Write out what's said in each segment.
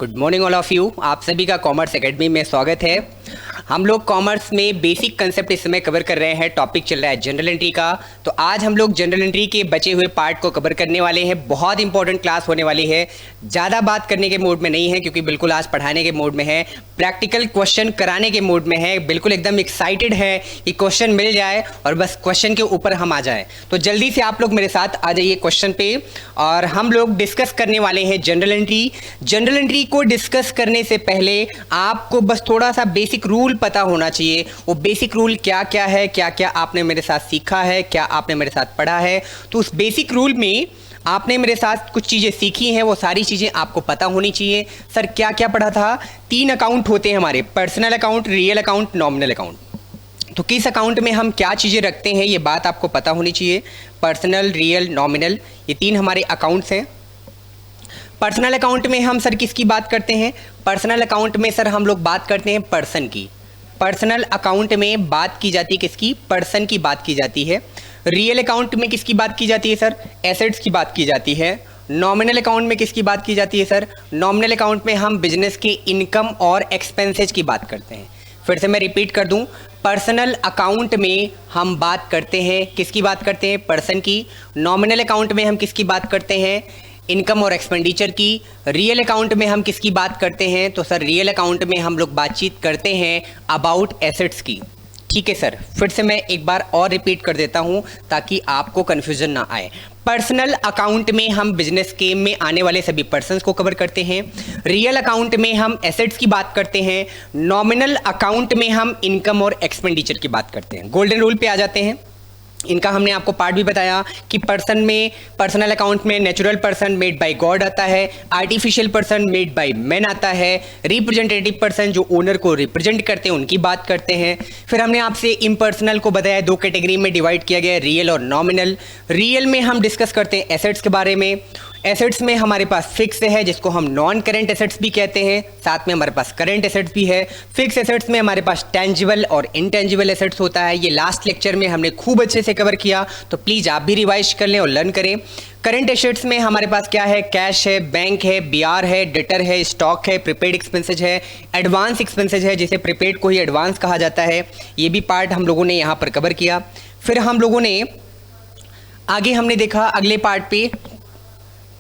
Good morning all of you. आप सभी का कॉमर्स एकेडमी में स्वागत है। हम लोग कॉमर्स में बेसिक कंसेप्ट इस समय कवर कर रहे हैं। टॉपिक चल रहा है जनरल एंट्री का। तो आज हम लोग जनरल एंट्री के बचे हुए पार्ट को कवर करने वाले हैं। बहुत इंपॉर्टेंट क्लास होने वाली है। ज़्यादा बात करने के मूड में नहीं है क्योंकि बिल्कुल आज पढ़ाने के मूड में है, प्रैक्टिकल क्वेश्चन कराने के मूड में है। बिल्कुल एकदम एक्साइटेड है कि क्वेश्चन मिल जाए और बस क्वेश्चन के ऊपर हम आ जाएँ। तो जल्दी से आप लोग मेरे साथ आ जाइए क्वेश्चन पे और हम लोग डिस्कस करने वाले हैं जनरल एंट्री। जनरल एंट्री को डिस्कस करने से पहले आपको बस थोड़ा सा बेसिक रूल पता होना चाहिए। वो बेसिक रूल क्या क्या है, क्या क्या आपने मेरे साथ सीखा है, क्या आपने मेरे साथ पढ़ा है। तो उस बेसिक रूल में आपने मेरे साथ कुछ चीज़ें सीखी हैं, वो सारी चीज़ें आपको पता होनी चाहिए। सर क्या क्या पढ़ा था? 3 अकाउंट होते हैं हमारे, personal account, real account, nominal account. तो किस अकाउंट में हम क्या चीज़ें रखते हैं ये बात आपको पता होनी चाहिए। पर्सनल, रियल, नॉमिनल, ये 3 हमारे अकाउंट्स हैं। पर्सनल अकाउंट में हम सर किसकी बात करते हैं? पर्सनल अकाउंट में सर हम लोग बात करते हैं पर्सन की। पर्सनल अकाउंट में बात की जाती है किसकी? पर्सन की बात की जाती है। रियल अकाउंट में किसकी बात की जाती है सर? एसेट्स की बात की जाती है। नॉमिनल अकाउंट में किसकी बात की जाती है सर? नॉमिनल अकाउंट में हम बिजनेस के इनकम और एक्सपेंसेज की बात करते हैं। फिर से मैं रिपीट कर दूं, पर्सनल अकाउंट में हम बात करते हैं किसकी बात करते हैं? पर्सन की। नॉमिनल अकाउंट में हम किसकी बात करते हैं? इनकम और एक्सपेंडिचर की। रियल अकाउंट में हम किसकी बात करते हैं? तो सर रियल अकाउंट में हम लोग बातचीत करते हैं अबाउट एसेट्स की। ठीक है सर, फिर से मैं एक बार और रिपीट कर देता हूं ताकि आपको कन्फ्यूजन ना आए। पर्सनल अकाउंट में हम बिजनेस के में आने वाले सभी पर्सन्स को कवर करते हैं। रियल अकाउंट में हम एसेट्स की बात करते हैं। नॉमिनल अकाउंट में हम इनकम और एक्सपेंडिचर की बात करते हैं। गोल्डन रूल पे आ जाते हैं। इनका हमने आपको पार्ट भी बताया कि पर्सन में, पर्सनल अकाउंट में natural person made by God आता है, artificial person made by man आता है, रिप्रेजेंटेटिव पर्सन जो ओनर को रिप्रेजेंट करते हैं उनकी बात करते हैं। फिर हमने आपसे इम्पर्सनल को बताया 2 कैटेगरी में डिवाइड किया गया है, रियल और नॉमिनल। रियल में हम डिस्कस करते हैं एसेट्स के बारे में। एसेट्स में हमारे पास फिक्स है जिसको हम नॉन करेंट एसेट्स भी कहते हैं, साथ में हमारे पास करेंट एसेट्स भी है। फिक्स एसेट्स में हमारे पास टेंजिबल और इनटेंजिबल एसेट्स होता है। ये लास्ट लेक्चर में हमने खूब अच्छे से कवर किया, तो प्लीज़ आप भी रिवाइज कर लें और लर्न करें। करंट एसेट्स में हमारे पास क्या है? कैश है, बैंक है, बीआर है, डेटर है, स्टॉक है, प्रीपेड एक्सपेंसेज है, एडवांस एक्सपेंसेज है जिसे प्रीपेड को ही एडवांस कहा जाता है। ये भी पार्ट हम लोगों ने यहाँ पर कवर किया। फिर हम लोगों ने आगे हमने देखा अगले पार्ट पे,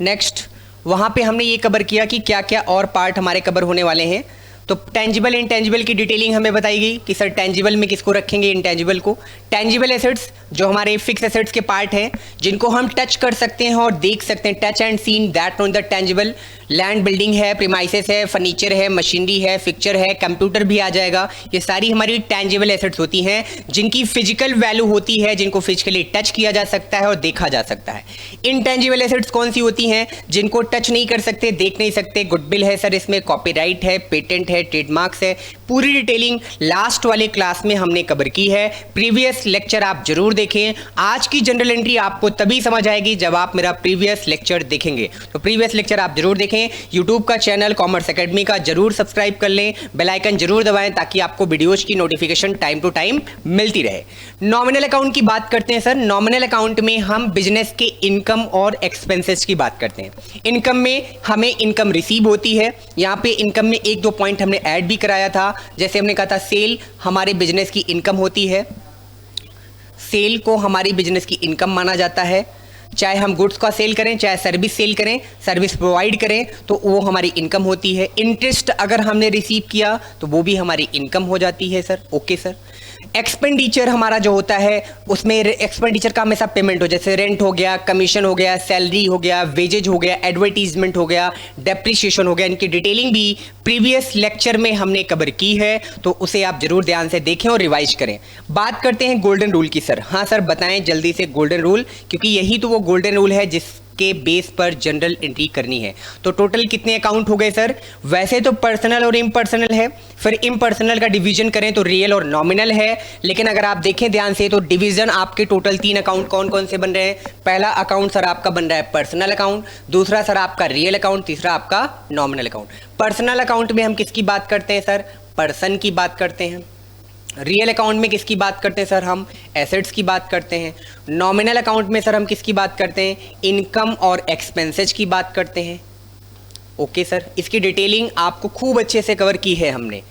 नेक्स्ट वहाँ पे हमने ये कवर किया कि क्या क्या और पार्ट हमारे कवर होने वाले हैं। तो टेंजिबल इंटेंजिबल की डिटेलिंग हमें बताई गई कि सर टेंजिबल में किसको रखेंगे, इंटेंजिबल को। टेंजिबल एसेट्स जो हमारे फिक्स एसेट्स के पार्ट हैं जिनको हम टच कर सकते हैं और देख सकते हैं, touch and seen that on the tangible. Land, building है, प्रीमाइसेस है, फर्नीचर है, मशीनरी है, फिक्चर है, कंप्यूटर भी आ जाएगा। ये सारी हमारी टेंजिबल एसेट्स होती हैं जिनकी फिजिकल वैल्यू होती है, जिनको फिजिकली टच किया जा सकता है और देखा जा सकता है। इनटेंजिबल एसेट्स कौन सी होती हैं? जिनको टच नहीं कर सकते, देख नहीं सकते। गुडविल है सर, इसमें कॉपीराइट है, पेटेंट है, ट्रेडमार्क्स है। पूरी डिटेलिंग लास्ट वाले क्लास में हमने कवर की है। प्रीवियस लेक्चर आप जरूर देखें। आज की जनरल एंट्री आपको तभी समझ आएगी जब आप मेरा प्रीवियस लेक्चर देखेंगे। तो प्रीवियस लेक्चर आप जरूर देखें। यूट्यूब का चैनल कॉमर्स एकेडमी का जरूर सब्सक्राइब कर लें, बेल आइकन जरूर दबाएं ताकि आपको वीडियोज की नोटिफिकेशन टाइम टू टाइम मिलती रहे। नॉमिनल अकाउंट की बात करते हैं सर। नॉमिनल अकाउंट में हम बिजनेस के इनकम और एक्सपेंसेस की बात करते हैं। इनकम में हमें इनकम रिसीव होती है। यहाँ पे इनकम में 1-2 पॉइंट हमने ऐड भी कराया था। जैसे हमने कहा था सेल हमारे बिजनेस की इनकम होती है। सेल को हमारी बिजनेस की इनकम माना जाता है। चाहे हम गुड्स का सेल करें, चाहे सर्विस सेल करें, सर्विस प्रोवाइड करें, तो वो हमारी इनकम होती है। इंटरेस्ट अगर हमने रिसीव किया तो वो भी हमारी इनकम हो जाती है सर। Okay sir. एक्सपेंडिचर हमारा जो होता है उसमें एक्सपेंडिचर का हमेशा पेमेंट हो, जैसे रेंट हो गया, कमीशन हो गया, सैलरी हो गया, वेजेज हो गया, एडवर्टीजमेंट हो गया, डेप्रिसिएशन हो गया। इनकी डिटेलिंग भी प्रीवियस लेक्चर में हमने कवर की है, तो उसे आप जरूर ध्यान से देखें और रिवाइज करें। बात करते हैं गोल्डन रूल की सर। हाँ सर, बताएं जल्दी से गोल्डन रूल, क्योंकि यही तो वो गोल्डन रूल है जिसके बेस पर जनरल एंट्री करनी है। तो टोटल कितने अकाउंट हो गए सर? वैसे तो पर्सनल और इम्पर्सनल है, फिर इम्पर्सनल का डिवीजन करें तो रियल और नॉमिनल है। लेकिन अगर आप देखें ध्यान से तो डिवीजन आपके टोटल 3 अकाउंट कौन कौन से बन रहे हैं? पहला अकाउंट सर आपका बन रहा है पर्सनल अकाउंट, दूसरा सर आपका रियल अकाउंट, तीसरा आपका नॉमिनल अकाउंट। पर्सनल अकाउंट में हम किसकी बात करते हैं सर? पर्सन की बात करते हैं। रियल अकाउंट में किसकी बात करते हैं सर? हम एसेट्स की बात करते हैं। नॉमिनल अकाउंट में सर हम किसकी बात करते हैं? इनकम और एक्सपेंसेज की बात करते हैं। ओके सर, इसकी डिटेलिंग आपको खूब अच्छे से कवर की है हमने।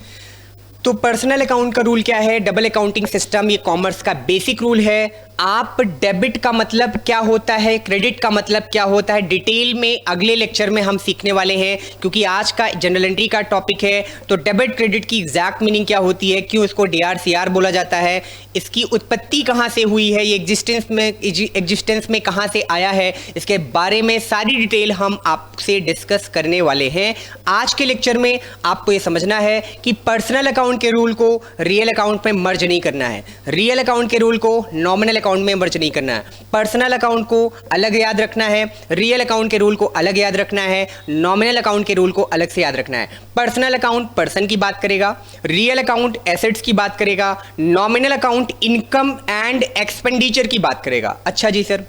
तो पर्सनल अकाउंट का रूल क्या है? डबल अकाउंटिंग सिस्टम, ये कॉमर्स का बेसिक रूल है। आप डेबिट का मतलब क्या होता है, क्रेडिट का मतलब क्या होता है, डिटेल में अगले लेक्चर में हम सीखने वाले हैं, क्योंकि आज का जनरल एंट्री का टॉपिक है। तो डेबिट क्रेडिट की एग्जैक्ट मीनिंग क्या होती है, क्यों इसको DRCR बोला जाता है, इसकी उत्पत्ति कहाँ से हुई है, ये एग्जिस्टेंस में कहाँ से आया है, इसके बारे में सारी डिटेल हम आपसे डिस्कस करने वाले हैं आज के लेक्चर में। आपको ये समझना है कि पर्सनल अकाउंट के रूल को रियल अकाउंट में मर्ज नहीं करना है, रियल अकाउंट के रूल को नॉमिनल अकाउंट में मर्ज नहीं करना है। पर्सनल अकाउंट को अलग याद रखना है, रियल अकाउंट के रूल को अलग याद रखना है, नॉमिनल अकाउंट के रूल को अलग से याद रखना है। पर्सनल अकाउंट पर्सन की बात करेगा, रियल अकाउंट एसेट्स की बात करेगा, nominal account income and expenditure की बात करेगा। अच्छा जी सर,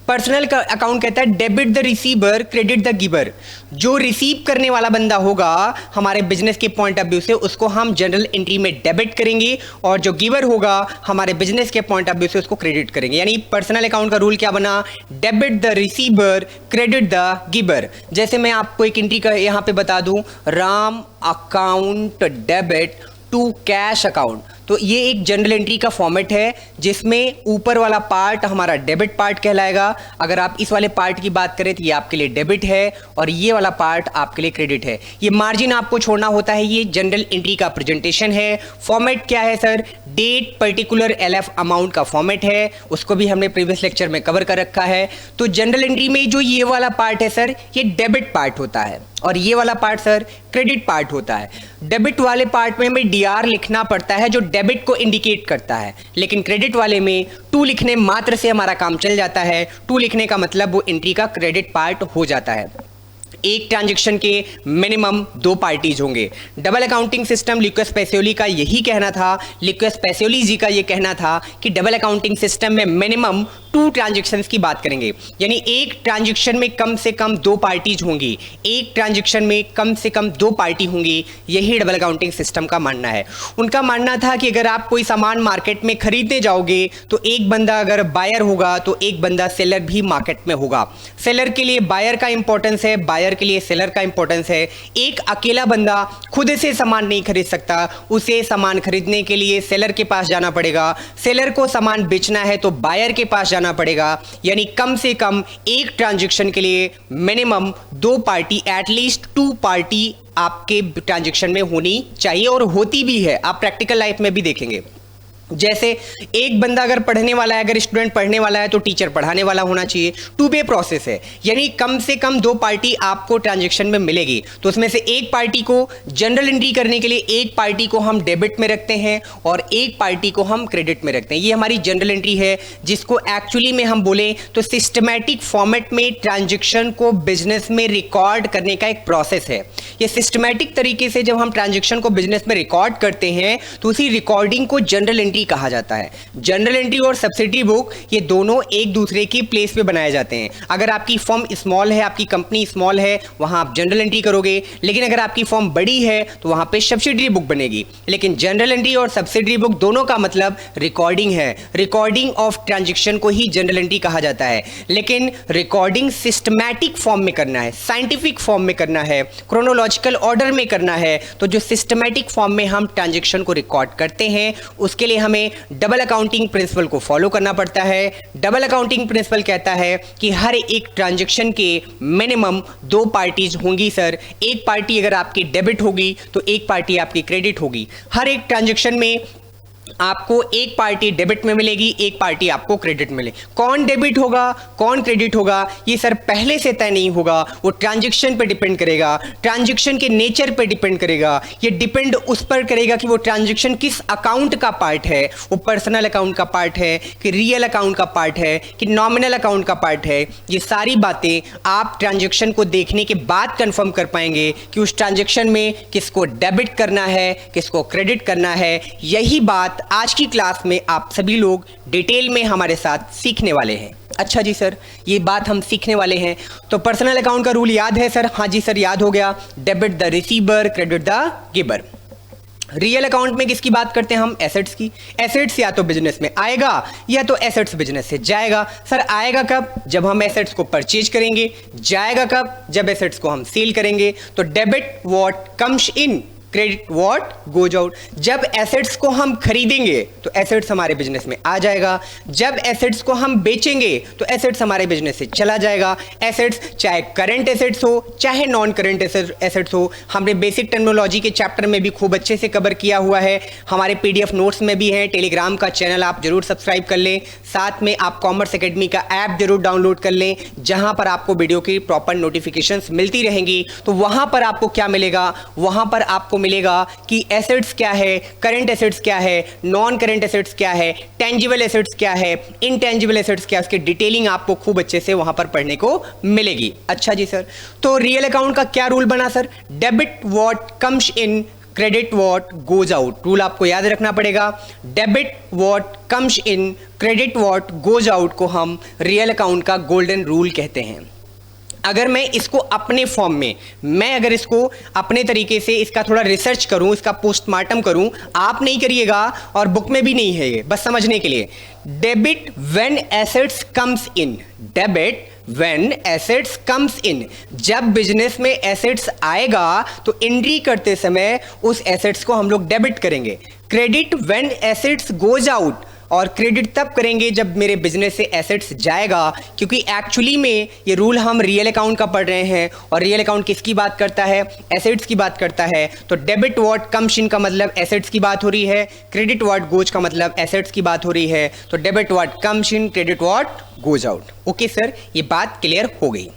पर्सनल का अकाउंट कहता है debit the receiver credit the giver. जो रिसीव करने वाला बंदा होगा हमारे बिजनेस के पॉइंट ऑफ व्यू से, उसको हम जनरल एंट्री में डेबिट करेंगे, और जो गिवर होगा हमारे बिजनेस के पॉइंट ऑफ व्यू से उसको क्रेडिट करेंगे। यानी पर्सनल अकाउंट का रूल क्या बना? Debit the receiver credit the giver. जैसे मैं आपको एक एंट्री का यहां पे बता दूं, Ram account debit to cash account. तो ये एक जनरल एंट्री का फॉर्मेट है जिसमें ऊपर वाला पार्ट हमारा डेबिट पार्ट कहलाएगा। अगर आप इस वाले पार्ट की बात करें तो ये आपके लिए डेबिट है, और ये वाला पार्ट आपके लिए क्रेडिट है। ये मार्जिन आपको छोड़ना होता है, ये जनरल एंट्री का प्रेजेंटेशन है। फॉर्मेट क्या है sir? Date particular LF amount का फॉर्मेट है, उसको भी हमने प्रीवियस लेक्चर में कवर कर रखा है। तो जनरल एंट्री में जो ये वाला पार्ट है सर, ये डेबिट पार्ट होता है, और ये वाला पार्ट सर क्रेडिट पार्ट होता है। डेबिट वाले पार्ट में हमें DR लिखना पड़ता है जो डेबिट को इंडिकेट करता है, लेकिन क्रेडिट वाले में टू लिखने मात्र से हमारा काम चल जाता है। टू लिखने का मतलब वो एंट्री का क्रेडिट पार्ट हो जाता है। एक ट्रांजैक्शन के मिनिमम 2 पार्टीज होंगे। Double accounting system Lucas Pacioli का यही कहना था, लुकास पेसियोली जी का ये कहना था कि डबल अकाउंटिंग सिस्टम में मिनिमम 2 ट्रांजैक्शंस की बात करेंगे, यानी एक ट्रांजैक्शन में कम से कम 2 पार्टीज होंगी, एक ट्रांजैक्शन में कम से कम 2 पार्टी होंगी। यही डबल अकाउंटिंग सिस्टम का मानना है। उनका मानना था कि अगर आप कोई सामान मार्केट में खरीदने जाओगे तो एक बंदा अगर बायर होगा तो एक बंदा सेलर भी मार्केट में होगा। सेलर के लिए बायर का इंपॉर्टेंस है, बायर के लिए सेलर का इंपॉर्टेंस है। एक अकेला बंदा खुद से सामान नहीं खरीद सकता, उसे सामान खरीदने के लिए सेलर के पास जाना पड़ेगा, सेलर को सामान बेचना है तो बायर के पास जाना पड़ेगा। यानी कम से कम एक ट्रांजैक्शन के लिए मिनिमम 2 पार्टी, एटलीस्ट 2 पार्टी आपके ट्रांजैक्शन में होनी चाहिए, और होती भी है। आप प्रैक्टिकल लाइफ में भी देखेंगे। जैसे एक बंदा अगर पढ़ने वाला है, अगर स्टूडेंट पढ़ने वाला है तो टीचर पढ़ाने वाला होना चाहिए। 2 वे प्रोसेस है, यानी कम से कम 2 पार्टी आपको ट्रांजैक्शन में मिलेगी। तो उसमें से एक पार्टी को जनरल एंट्री करने के लिए एक पार्टी को हम डेबिट में रखते हैं और एक पार्टी को हम क्रेडिट में रखते हैं। ये हमारी जनरल एंट्री है, जिसको एक्चुअली में हम बोले तो सिस्टमैटिक फॉर्मेट में ट्रांजैक्शन को बिजनेस में रिकॉर्ड करने का एक प्रोसेस है। ये सिस्टमैटिक तरीके से जब हम ट्रांजैक्शन को बिजनेस में रिकॉर्ड करते हैं तो उसी रिकॉर्डिंग को जनरल एंट्री कहा जाता है। जनरल एंट्री और सब्सिडरी बुक ये दोनों एक दूसरे की प्लेस पे बनाए जाते हैं। अगर आपकी फर्म स्मॉल है, आपकी कंपनी स्मॉल है, वहां आप जनरल एंट्री करोगे, लेकिन अगर आपकी फर्म बड़ी है तो वहां पे सब्सिडरी बुक बनेगी। लेकिन जनरल एंट्री और सब्सिडरी बुक दोनों का मतलब रिकॉर्डिंग है। रिकॉर्डिंग ऑफ ट्रांजैक्शन को ही जनरल एंट्री कहा जाता है, लेकिन रिकॉर्डिंग सिस्टमैटिक फॉर्म में करना है, साइंटिफिक फॉर्म में करना है, क्रोनोलॉजिकल ऑर्डर में करना है। तो जो सिस्टमैटिक फॉर्म में हम ट्रांजैक्शन को रिकॉर्ड करते हैं उसके लिए हमें डबल अकाउंटिंग प्रिंसिपल को फॉलो करना पड़ता है। डबल अकाउंटिंग प्रिंसिपल कहता है कि हर एक ट्रांजैक्शन के मिनिमम 2 पार्टीज होंगी सर। एक पार्टी अगर आपकी डेबिट होगी तो एक पार्टी आपकी क्रेडिट होगी। हर एक ट्रांजैक्शन में आपको एक पार्टी डेबिट में मिलेगी, एक पार्टी आपको क्रेडिट मिले। कौन डेबिट होगा कौन क्रेडिट होगा ये सर पहले से तय नहीं होगा, वो ट्रांजैक्शन पे डिपेंड करेगा, ट्रांजैक्शन के नेचर पे डिपेंड करेगा। ये डिपेंड उस पर करेगा कि वो ट्रांजैक्शन किस अकाउंट का पार्ट है, वो पर्सनल अकाउंट का पार्ट है कि रियल अकाउंट का पार्ट है कि नॉमिनल अकाउंट का पार्ट है। ये सारी बातें आप ट्रांजैक्शन को देखने के बाद कंफर्म कर पाएंगे कि उस ट्रांजैक्शन में किसको डेबिट करना है किसको क्रेडिट करना है। यही बात आज की क्लास में आप सभी लोग डिटेल में हमारे साथ सीखने वाले हैं। अच्छा जी सर, ये बात हम सीखने वाले हैं। तो पर्सनल अकाउंट का रूल याद है सर? हाँ जी सर, याद हो गया। Debit the receiver credit the giver. Real account में किसकी बात करते हैं हम? एसेट्स की। एसेट्स या तो बिजनेस में आएगा या तो एसेट्स बिजनेस से जाएगा। सर आएगा कब? जब हम एसेट्स को परचेज करेंगे। जाएगा कब? जब एसेट्स को हम सेल करेंगे। तो debit what comes in, credit what goes out. जब एसेट्स को हम खरीदेंगे तो एसेट्स हमारे बिजनेस में आ जाएगा। जब एसेट्स को हम बेचेंगे तो एसेट्स हमारे बिजनेस से चला जाएगा। एसेट्स चाहे करंट एसेट्स हो चाहे नॉन करंट एसेट्स हो, हमने बेसिक टर्मिनोलॉजी के चैप्टर में भी खूब अच्छे से कवर किया हुआ है। हमारे पीडीएफ नोट्स में भी है। टेलीग्राम का चैनल आप जरूर सब्सक्राइब कर लें। साथ में आप कॉमर्स एकेडमी का ऐप जरूर डाउनलोड कर लें, जहां पर आपको वीडियो की प्रॉपर नोटिफिकेशंस मिलती रहेंगी। तो वहां पर आपको क्या मिलेगा? वहां पर आपको मिलेगा कि एसेट्स क्या है, करंट एसेट्स क्या है, नॉन करंट एसेट्स क्या है, टेंजिबल एसेट्स क्या है, इनटेंजिबल एसेट्स क्या है, उसकी डिटेलिंग आपको खूब अच्छे से वहां पर पढ़ने को मिलेगी। अच्छा जी सर, तो रियल अकाउंट का क्या रूल बना sir? Debit what comes in, credit what goes out. Rule आपको याद रखना पड़ेगा। Debit what comes in, credit what goes out को हम रियल अकाउंट का गोल्डन रूल कहते हैं। अगर मैं इसको अपने फॉर्म में, मैं अगर इसको अपने तरीके से इसका थोड़ा रिसर्च करूं, इसका पोस्टमार्टम करूं, आप नहीं करिएगा और बुक में भी नहीं है ये, बस समझने के लिए। Debit when assets comes in, debit when assets comes in, जब बिजनेस में एसेट्स आएगा तो एंट्री करते समय उस एसेट्स को हम लोग डेबिट करेंगे। Credit when assets goes out, और क्रेडिट तब करेंगे जब मेरे बिजनेस से एसेट्स जाएगा, क्योंकि एक्चुअली में ये रूल हम रियल अकाउंट का पढ़ रहे हैं और रियल अकाउंट किसकी बात करता है? एसेट्स की बात करता है। तो डेबिट व्हाट कम्स इन का मतलब एसेट्स की बात हो रही है, क्रेडिट व्हाट गोज का मतलब एसेट्स की बात हो रही है। तो debit what comes in, credit what goes out. Okay sir, ये बात क्लियर हो गई।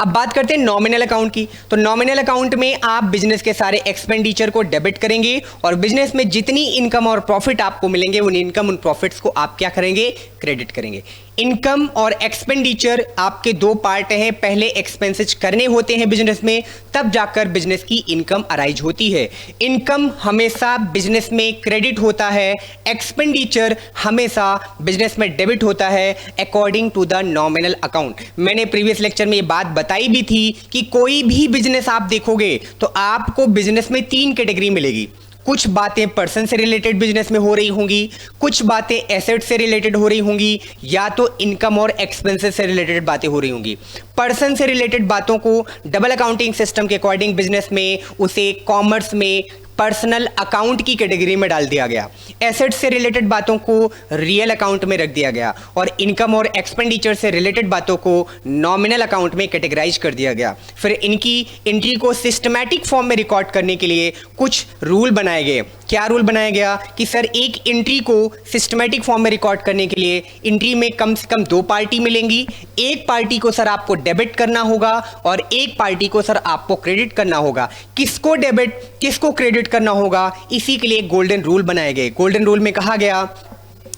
अब बात करते हैं नॉमिनल अकाउंट की। तो नॉमिनल अकाउंट में आप बिजनेस के सारे एक्सपेंडिचर को डेबिट करेंगे और बिजनेस में जितनी इनकम और प्रॉफिट आपको मिलेंगे उन इनकम उन प्रॉफिट्स को आप क्या करेंगे? क्रेडिट करेंगे। इनकम और एक्सपेंडिचर आपके दो पार्ट हैं। पहले एक्सपेंसेस करने होते हैं बिजनेस में, तब जाकर बिजनेस की इनकम अराइज होती है। इनकम हमेशा बिजनेस में क्रेडिट होता है, एक्सपेंडिचर हमेशा बिजनेस में डेबिट होता है according to the nominal account. मैंने प्रीवियस लेक्चर में ये बात बताई भी थी कि कोई भी बिजनेस आप देखोगे तो आपको बिजनेस में 3 कैटेगरी मिलेगी। कुछ बातें पर्सन से रिलेटेड बिजनेस में हो रही होंगी, कुछ बातें एसेट से रिलेटेड हो रही होंगी, या तो इनकम और एक्सपेंसेस से रिलेटेड बातें हो रही होंगी। पर्सन से रिलेटेड बातों को डबल अकाउंटिंग सिस्टम के अकॉर्डिंग बिजनेस में उसे कॉमर्स में पर्सनल अकाउंट की कैटेगरी में डाल दिया गया। एसेट से रिलेटेड बातों को रियल अकाउंट में रख दिया गया और इनकम और एक्सपेंडिचर से रिलेटेड बातों को नॉमिनल अकाउंट में कैटेगराइज कर दिया गया। फिर इनकी एंट्री को सिस्टमैटिक फॉर्म में रिकॉर्ड करने के लिए कुछ रूल बनाए गए। क्या रूल बनाया गया कि सर एक एंट्री को सिस्टमैटिक फॉर्म में रिकॉर्ड करने के लिए एंट्री में कम से कम 2 पार्टी मिलेंगी। एक पार्टी को सर आपको डेबिट करना होगा और एक पार्टी को सर आपको क्रेडिट करना होगा। किसको डेबिट किसको क्रेडिट करना होगा, इसी के लिए गोल्डन रूल बनाए गए। गोल्डन रूल में कहा गया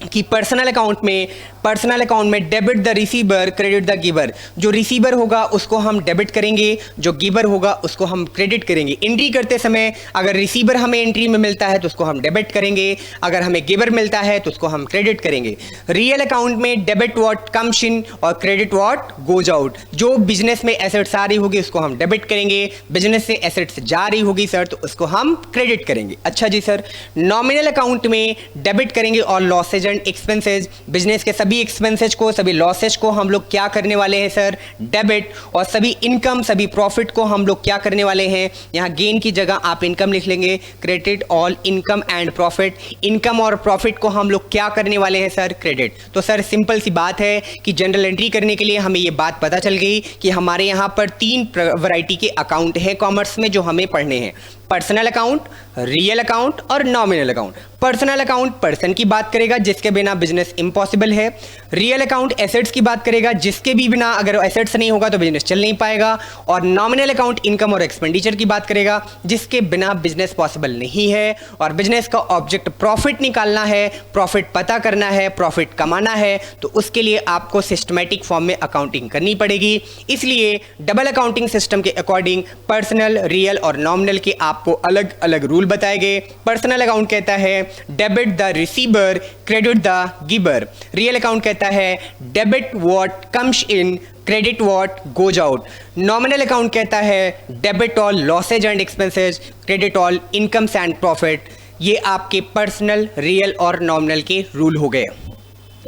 कि पर्सनल अकाउंट में debit the receiver credit the giver. जो रिसीवर होगा उसको हम डेबिट करेंगे, जो गिवर होगा उसको हम क्रेडिट करेंगे। एंट्री करते समय अगर रिसीवर हमें एंट्री में मिलता है तो उसको हम डेबिट करेंगे, अगर हमें गिवर मिलता है तो उसको हम क्रेडिट करेंगे। रियल अकाउंट में डेबिट व्हाट कम्स इन और क्रेडिट व्हाट गोज आउट। जो बिजनेस में एसेट्स आ रही होगी उसको हम डेबिट करेंगे, बिजनेस से एसेट्स जा रही होगी सर तो उसको हम क्रेडिट करेंगे। अच्छा जी सर, नॉमिनल अकाउंट में डेबिट करेंगे और लॉसेज एंड एक्सपेंसेस, बिजनेस के सभी एक्सपेंसेस को सभी लॉसेज को हम लोग क्या करने वाले हैं सर? डेबिट। और सभी इनकम सभी प्रॉफिट को हम लोग क्या करने वाले हैं? यहाँ गेन की जगह आप इनकम लिख लेंगे, credit all income and profit. Income और प्रॉफिट को हम लोग क्या करने वाले हैं सर? क्रेडिट। तो सर सिंपल सी बात है कि जनरल एंट्री करने के लिए हमें ये बात पता चल गई कि हमारे यहाँ पर 3 वैरायटी के अकाउंट है कॉमर्स में जो हमें पढ़ने हैं। पर्सनल अकाउंट, रियल अकाउंट और nominal account. Personal account person की बात करेगा जिसके बिना बिजनेस इम्पॉसिबल है। रियल अकाउंट एसेट्स की बात करेगा जिसके भी बिना अगर एसेट्स नहीं होगा तो बिजनेस चल नहीं पाएगा। और नॉमिनल अकाउंट इनकम और एक्सपेंडिचर की बात करेगा जिसके बिना बिजनेस पॉसिबल नहीं है। और बिजनेस का ऑब्जेक्ट प्रॉफिट निकालना है, प्रॉफिट पता करना है, प्रॉफिट कमाना है, तो उसके लिए आपको सिस्टमैटिक फॉर्म में अकाउंटिंग करनी पड़ेगी। इसलिए डबल अकाउंटिंग सिस्टम के अकॉर्डिंग पर्सनल, रियल और नॉमिनल के आप आपको अलग अलग रूल बताए गए। पर्सनल अकाउंट कहता है debit the receiver, credit the giver. Real account कहता है debit what comes in, credit what goes out. Nominal account कहता है debit all losses and expenses, credit all incomes and profit. ये आपके पर्सनल, रियल और nominal के rule हो गए।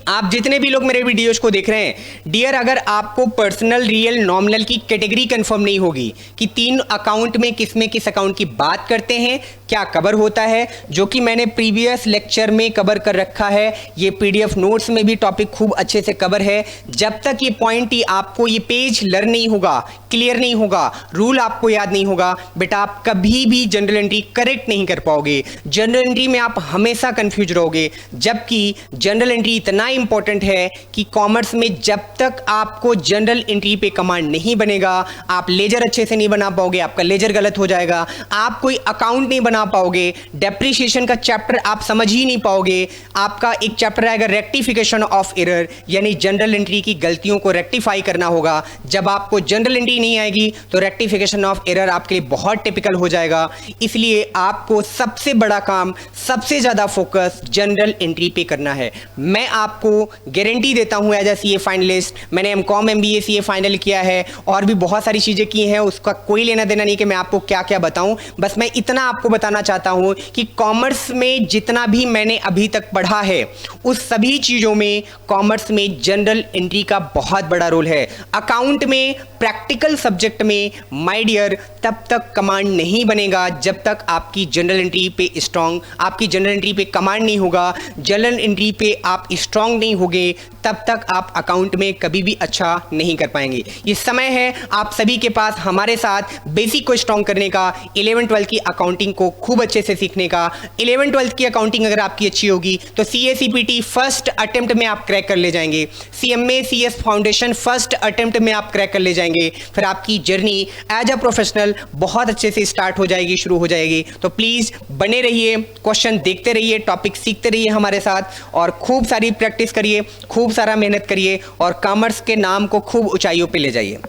आप जितने भी लोग मेरे वीडियोस को देख रहे हैं डियर, अगर आपको पर्सनल, रियल, नॉमिनल की कैटेगरी कंफर्म नहीं होगी कि तीन अकाउंट में किस अकाउंट की बात करते हैं, क्या कवर होता है, जो कि मैंने प्रीवियस लेक्चर में कवर कर रखा है, ये पीडीएफ नोट्स में भी टॉपिक खूब अच्छे से कवर है। जब तक ये पॉइंट ही आपको, ये पेज लर्न नहीं होगा, क्लियर नहीं होगा, रूल आपको याद नहीं होगा, बेटा आप कभी भी जनरल एंट्री करेक्ट नहीं कर पाओगे। जनरल एंट्री में आप हमेशा कंफ्यूज रहोगे, जबकि जनरल एंट्री इतना इंपॉर्टेंट है कि कॉमर्स में जब तक आपको जनरल एंट्री पे कमांड नहीं बनेगा, आप लेजर अच्छे से नहीं बना पाओगे, आपका लेजर गलत हो जाएगा, आप कोई अकाउंट नहीं बना पाओगे, डेप्रिसिएशन का चैप्टर आप समझ ही नहीं पाओगे। आपका एक चैप्टर आएगा रेक्टिफिकेशन ऑफ एरर, यानी जनरल एंट्री की गलतियों को रेक्टिफाई करना होगा। जब आपको जनरल एंट्री नहीं आएगी तो रेक्टिफिकेशन ऑफ एरर आपके लिए बहुत टिपिकल हो जाएगा। इसलिए आपको सबसे बड़ा काम, सबसे ज्यादा फोकस जनरल एंट्री पे करना है। मैं आपको गारंटी देता हूं एज ए सीए फाइनलिस्ट, मैंने एमकॉम एमबीए सीए फाइनल किया है और भी बहुत सारी चीजें की हैं, उसका कोई लेना देना नहीं कि मैं आपको क्या क्या बताऊं। बस मैं इतना आपको बताना चाहता हूं कि कॉमर्स में जितना भी मैंने अभी तक पढ़ा है उस सभी चीजों में कॉमर्स में जनरल एंट्री का बहुत बड़ा रोल है। अकाउंट में, प्रैक्टिकल सब्जेक्ट में माय डियर तब तक कमांड नहीं बनेगा जब तक आपकी जनरल एंट्री पे स्ट्रांग, आपकी जनरल एंट्री पे कमांड नहीं होगा, जनरल एंट्री पे आप स्ट्रांग नहीं होगे, तब तक आप अकाउंट में कभी भी अच्छा नहीं कर पाएंगे। ये समय है आप सभी के पास हमारे साथ बेसिक को स्ट्रांग करने का, 11-12 की अकाउंटिंग को खूब अच्छे से सीखने का। 11-12 की अकाउंटिंग अगर आपकी अच्छी होगी तो CACPT फर्स्ट अटेम्प्ट में आप क्रैक कर ले जाएंगे, CMA CS foundation first attempt में आप क्रैक कर ले जाएंगे, फिर आपकी जर्नी एज अ प्रोफेशनल बहुत अच्छे से स्टार्ट हो जाएगी, शुरू हो जाएगी। तो प्लीज बने रहिए, क्वेश्चन देखते रहिए, टॉपिक सीखते रहिए हमारे साथ और खूब सारी प्रैक्टिस करिए, खूब सारा मेहनत करिए और कॉमर्स के नाम को खूब ऊंचाइयों पे ले जाइए।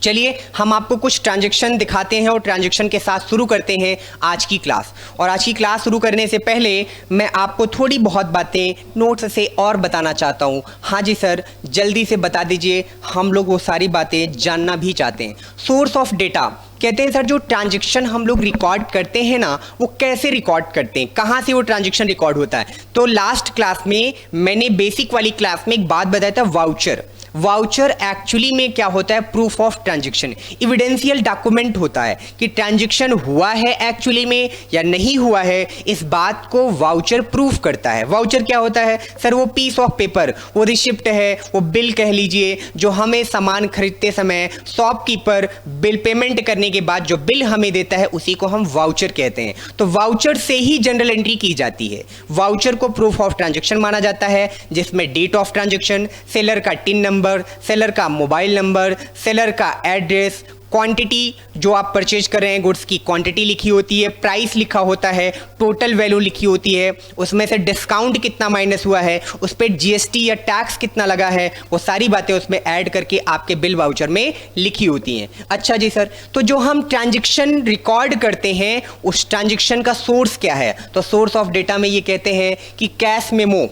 चलिए हम आपको कुछ ट्रांजैक्शन दिखाते हैं और ट्रांजैक्शन के साथ शुरू करते हैं आज की क्लास। और आज की क्लास शुरू करने से पहले मैं आपको थोड़ी बहुत बातें नोट्स से और बताना चाहता हूं। हाँ जी सर, जल्दी से बता दीजिए, हम लोग वो सारी बातें जानना भी चाहते हैं। सोर्स ऑफ डेटा कहते हैं सर, जो ट्रांजैक्शन हम लोग रिकॉर्ड करते हैं ना, वो कैसे रिकॉर्ड करते हैं, कहाँ से वो ट्रांजैक्शन रिकॉर्ड होता है। तो लास्ट क्लास में मैंने बेसिक वाली क्लास में एक बात बताया था, वाउचर। वाउचर एक्चुअली में क्या होता है, proof of transaction, evidential document होता है कि ट्रांजैक्शन हुआ है एक्चुअली में या नहीं हुआ है, इस बात को वाउचर प्रूफ करता है। वाउचर क्या होता है सर, वो पीस ऑफ पेपर, वो रिसिप्ट है, वो बिल कह लीजिए, जो हमें सामान खरीदते समय शॉपकीपर बिल पेमेंट करने के बाद जो बिल हमें देता है उसी को हम वाउचर कहते हैं। तो वाउचर से ही जनरल एंट्री की जाती है। वाउचर को प्रूफ ऑफ ट्रांजैक्शन माना जाता है, जिसमें डेट ऑफ ट्रांजैक्शन, सेलर का टिन नंबर, सेलर का मोबाइल नंबर, सेलर का एड्रेस, क्वांटिटी जो आप परचेज कर रहे हैं गुड्स की क्वांटिटी लिखी होती है, प्राइस लिखा होता है, टोटल वैल्यू लिखी होती है, उसमें से डिस्काउंट कितना माइनस हुआ है, उस पर GST या टैक्स कितना लगा है, वो सारी बातें उसमें ऐड करके आपके बिल वाउचर में लिखी होती हैं। अच्छा जी सर, तो जो हम ट्रांजैक्शन रिकॉर्ड करते हैं उस ट्रांजैक्शन का सोर्स क्या है, तो सोर्स ऑफ डेटा में ये कहते हैं कि cash memo,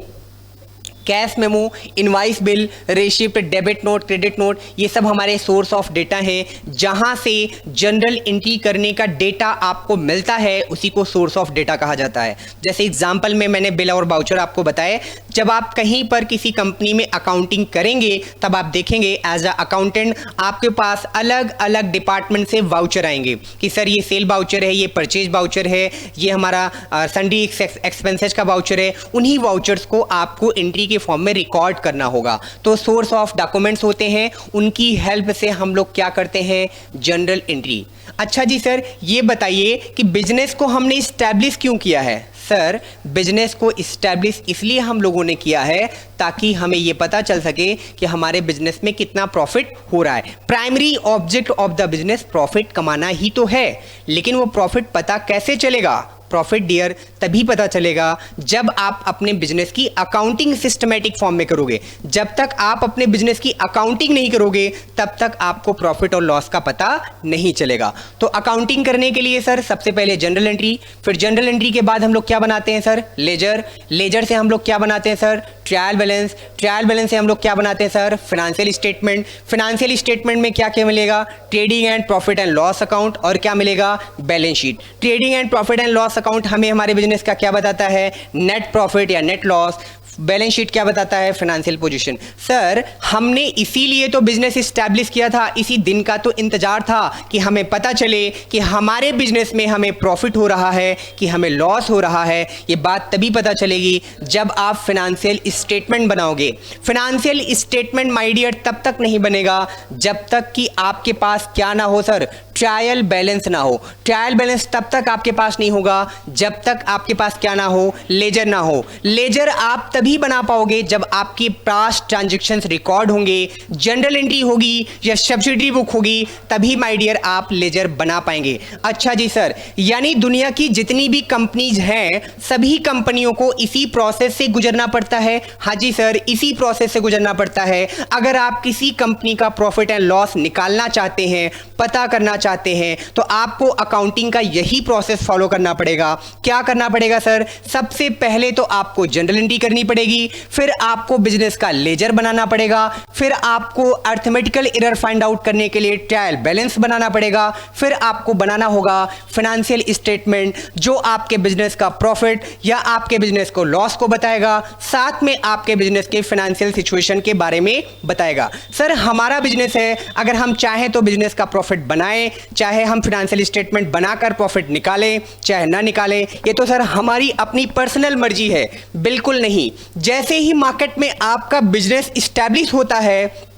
cash memo, invoice bill, receipt, debit note, credit note, ये सब हमारे सोर्स ऑफ डेटा हैं। जहां से जनरल एंट्री करने का डेटा आपको मिलता है उसी को सोर्स ऑफ डेटा कहा जाता है। जैसे एग्जांपल में मैंने बिल और वाउचर आपको बताए, जब आप कहीं पर किसी कंपनी में अकाउंटिंग करेंगे तब आप देखेंगे एज अ अकाउंटेंट आपके पास अलग अलग डिपार्टमेंट से वाउचर आएंगे कि सर ये सेल वाउचर है, ये परचेज वाउचर है, ये हमारा सन्डी एक्सपेंसेस का वाउचर है। उन्हीं वाउचर्स को आपको एंट्री के फॉर्म में रिकॉर्ड करना होगा। तो सोर्स ऑफ डॉक्यूमेंट्स होते हैं, उनकी हेल्प से हम लोग क्या करते हैं, जनरल एंट्री। अच्छा जी सर, ये बताइए कि बिजनेस को हमने इस्टेब्लिश क्यों किया है। सर, बिजनेस को इस्टेब्लिश इसलिए हम लोगों ने किया है ताकि हमें ये पता चल सके कि हमारे बिजनेस में कितना प्रॉफिट हो रहा है। Primary object of the business profit कमाना ही तो है, लेकिन वो प्रॉफिट पता कैसे चलेगा, प्रॉफिट डियर तभी पता चलेगा जब आप अपने बिजनेस की अकाउंटिंग सिस्टमैटिक फॉर्म में करोगे। जब तक आप अपने बिजनेस की अकाउंटिंग नहीं करोगे तब तक आपको प्रॉफिट और लॉस का पता नहीं चलेगा। तो अकाउंटिंग करने के लिए सर सबसे पहले जनरल एंट्री, फिर जनरल एंट्री के बाद हम लोग क्या बनाते हैं सर, लेजर, लेजर से हम लोग क्या बनाते हैं sir, trial balance, trial balance से हम लोग क्या बनाते हैं sir, financial statement, financial statement में क्या क्या मिलेगा, trading and profit and loss account, और क्या मिलेगा, balance sheet. Trading and profit and loss account हमें हमारे बिजनेस का क्या बताता है, नेट प्रॉफिट या नेट लॉस। बैलेंस शीट क्या बताता है, फाइनेंशियल पोजीशन। सर हमने इसीलिए तो बिजनेस इस्टेब्लिश किया था, इसी दिन का तो इंतजार था कि हमें पता चले कि हमारे बिजनेस में हमें प्रॉफिट हो रहा है कि हमें लॉस हो रहा है। ये बात तभी पता चलेगी जब आप फाइनेंशियल स्टेटमेंट बनाओगे। फाइनेंशियल स्टेटमेंट माय डियर तब तक नहीं बनेगा जब तक कि आपके पास क्या ना हो सर, ट्रायल बैलेंस ना हो। ट्रायल बैलेंस तब तक आपके पास नहीं होगा जब तक आपके पास क्या ना हो, लेजर ना हो। लेजर आप तभी बना पाओगे जब आपके पास ट्रांजैक्शंस रिकॉर्ड होंगे, जनरल एंट्री होगी या सब्सिडरी बुक होगी, तभी माय डियर आप लेजर बना पाएंगे। अच्छा जी सर, यानी दुनिया की जितनी भी कंपनीज हैं सभी कंपनियों को इसी प्रोसेस से गुजरना पड़ता है। हाँ जी सर, इसी प्रोसेस से गुजरना पड़ता है। अगर आप किसी कंपनी का प्रॉफिट एंड लॉस निकालना चाहते हैं, पता करना चाहते हैं, तो आपको अकाउंटिंग का यही प्रोसेस फॉलो करना पड़ेगा। क्या करना पड़ेगा सर, सबसे पहले तो आपको जनरल एंट्री करनी पड़ेगी, फिर आपको बिजनेस का लेजर बनाना पड़ेगा, फिर आपको अर्थमेटिकल एरर फाइंड आउट करने के लिए ट्रायल बैलेंस बनाना पड़ेगा, फिर आपको बनाना होगा फाइनेंशियल स्टेटमेंट जो आपके बिजनेस का प्रॉफिट या आपके बिजनेस को लॉस को बताएगा, साथ में आपके बिजनेस के फाइनेंशियल सिचुएशन के बारे में बताएगा। सर हमारा बिजनेस है, अगर हम चाहें तो बिजनेस का प्रॉफिट बनाएं, चाहे हम फाइनेंशियल स्टेटमेंट बनाकर प्रॉफिट निकालें चाहे ना निकालें, ये तो सर हमारी अपनी पर्सनल मर्जी है। बिल्कुल नहीं, जैसे ही मार्केट में आपका बिजनेस इस्टेब्लिश होता है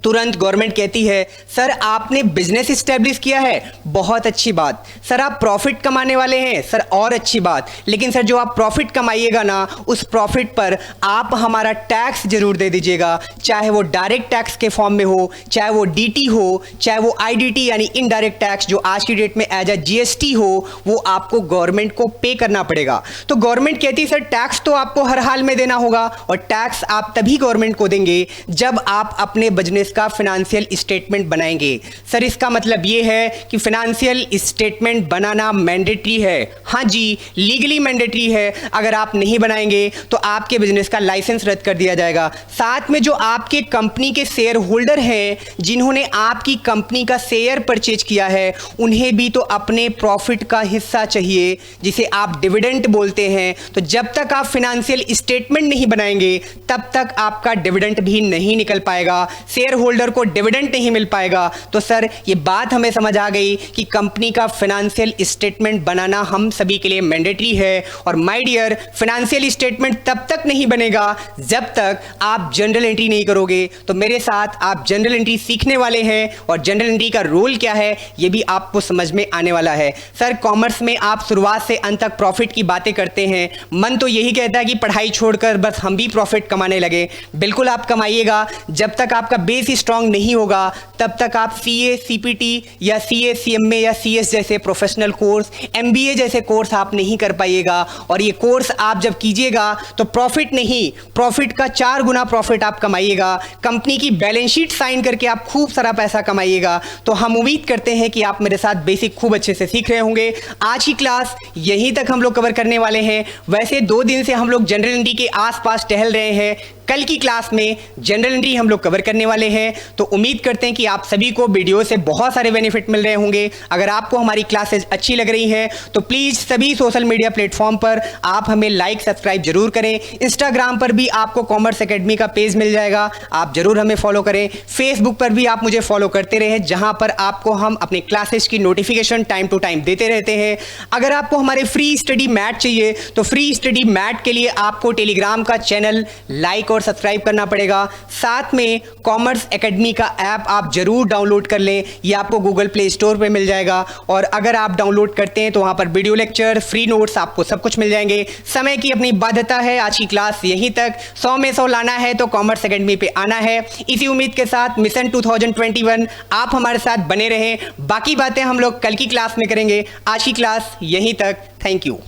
तुरंत गवर्नमेंट कहती है सर आपने बिजनेस इस्टेब्लिश किया है, बहुत अच्छी बात। सर आप प्रॉफिट कमाने वाले हैं, सर और अच्छी बात। लेकिन सर जो आप प्रॉफिट कमाइएगा ना, उस प्रॉफिट पर आप हमारा टैक्स जरूर दे दीजिएगा, चाहे वो डायरेक्ट टैक्स के फॉर्म में हो, चाहे वो डीटी हो, चाहे वो आईडीटी यानी इनडायरेक्ट टैक्स जो आज की डेट में एज अ जीएसटी हो, वो आपको गवर्नमेंट को पे करना पड़ेगा। तो गवर्नमेंट कहती है सर टैक्स तो आपको हर हाल में देना होगा, और टैक्स आप तभी गवर्नमेंट को देंगे जब आप अपने बिजनेस का फाइनेंशियल स्टेटमेंट बनाएंगे। सर इसका मतलब यह है कि फाइनेंशियल स्टेटमेंट बनाना मैंडेटरी है। हाँ जी, लीगली मैंडेटरी है। अगर आप नहीं बनाएंगे तो आपके बिजनेस का लाइसेंस रद्द कर दिया जाएगा। साथ में जो आपके कंपनी के शेयर होल्डर हैं, जिन्होंने आपकी कंपनी का शेयर परचेज किया है, उन्हें भी तो अपने प्रॉफिट का हिस्सा चाहिए, जिसे आप डिविडेंड बोलते हैं। तो जब तक आप फाइनेंशियल स्टेटमेंट नहीं बनाएंगे तब तक आपका डिविडेंड भी नहीं निकल पाएगा, शेयर होल्डर को डिविडेंड नहीं मिल पाएगा। तो सर ये बात हमें समझ आ गई कि कंपनी का फाइनेंशियल स्टेटमेंट बनाना हम सभी के लिए मैंडेटरी है। और माय डियर, फाइनेंशियल स्टेटमेंट तब तक नहीं बनेगा जब तक आप जनरल एंट्री नहीं करोगे। तो मेरे साथ आप जनरल एंट्री सीखने वाले हैं, और जनरल एंट्री का रोल क्या है ये भी आपको समझ में आने वाला है। सर कॉमर्स में आप शुरुआत से अंत तक प्रॉफिट की बातें करते हैं, मन तो यही कहता है कि पढ़ाई छोड़कर बस हम भी प्रॉफिट कमाने लगे। बिल्कुल आप कमाइएगा, जब तक आपका बेस स्ट्रांग नहीं होगा तब तक आप सीए, सीपीटी या सीए, सीएमए या सीएस जैसे प्रोफेशनल कोर्स, एमबीए जैसे कोर्स आप नहीं कर पाइएगा। और ये कोर्स आप जब कीजिएगा तो प्रॉफिट नहीं, प्रॉफिट का 4 गुना प्रॉफिट आप कमाइएगा। कंपनी की बैलेंस शीट साइन करके आप खूब सारा पैसा कमाइएगा। तो हम उम्मीद करते हैं कि आप मेरे साथ बेसिक खूब अच्छे से सीख रहे होंगे। आज की क्लास यहीं तक हम लोग कवर करने वाले हैं। वैसे 2 दिन से हम लोग जनरल एंट्री के आसपास टहल रहे हैं, कल की क्लास में जनरल एंट्री हम लोग कवर करने वाले हैं। तो उम्मीद करते हैं कि आप सभी को वीडियो से बहुत सारे बेनिफिट मिल रहे होंगे। अगर आपको हमारी क्लासेज अच्छी लग रही हैं तो प्लीज़ सभी सोशल मीडिया प्लेटफॉर्म पर आप हमें लाइक सब्सक्राइब जरूर करें। इंस्टाग्राम पर भी आपको कॉमर्स एकेडमी का पेज मिल जाएगा, आप जरूर हमें फॉलो करें। फेसबुक पर भी आप मुझे फॉलो करते रहें, जहां पर आपको हम अपने क्लासेस की नोटिफिकेशन टाइम टू टाइम देते रहते हैं। अगर आपको हमारे फ्री स्टडी मैट चाहिए तो फ्री स्टडी मैट के लिए आपको टेलीग्राम का चैनल लाइक और सब्सक्राइब करना पड़ेगा। साथ में कॉमर्स एकेडमी का ऐप आप जरूर डाउनलोड कर लें, ये आपको गूगल प्ले स्टोर पे मिल जाएगा। और अगर आप डाउनलोड करते हैं तो वहां पर वीडियो लेक्चर, फ्री नोट्स आपको सब कुछ मिल जाएंगे। समय की अपनी बाध्यता है, आज की क्लास यहीं तक। 100 में 100 लाना है तो कॉमर्स एकेडमी पे आना है। इसी उम्मीद के साथ मिशन 2021 आप हमारे साथ बने रहें। बाकी बातें हम लोग कल की क्लास में करेंगे। आज की क्लास यहीं तक। Thank you.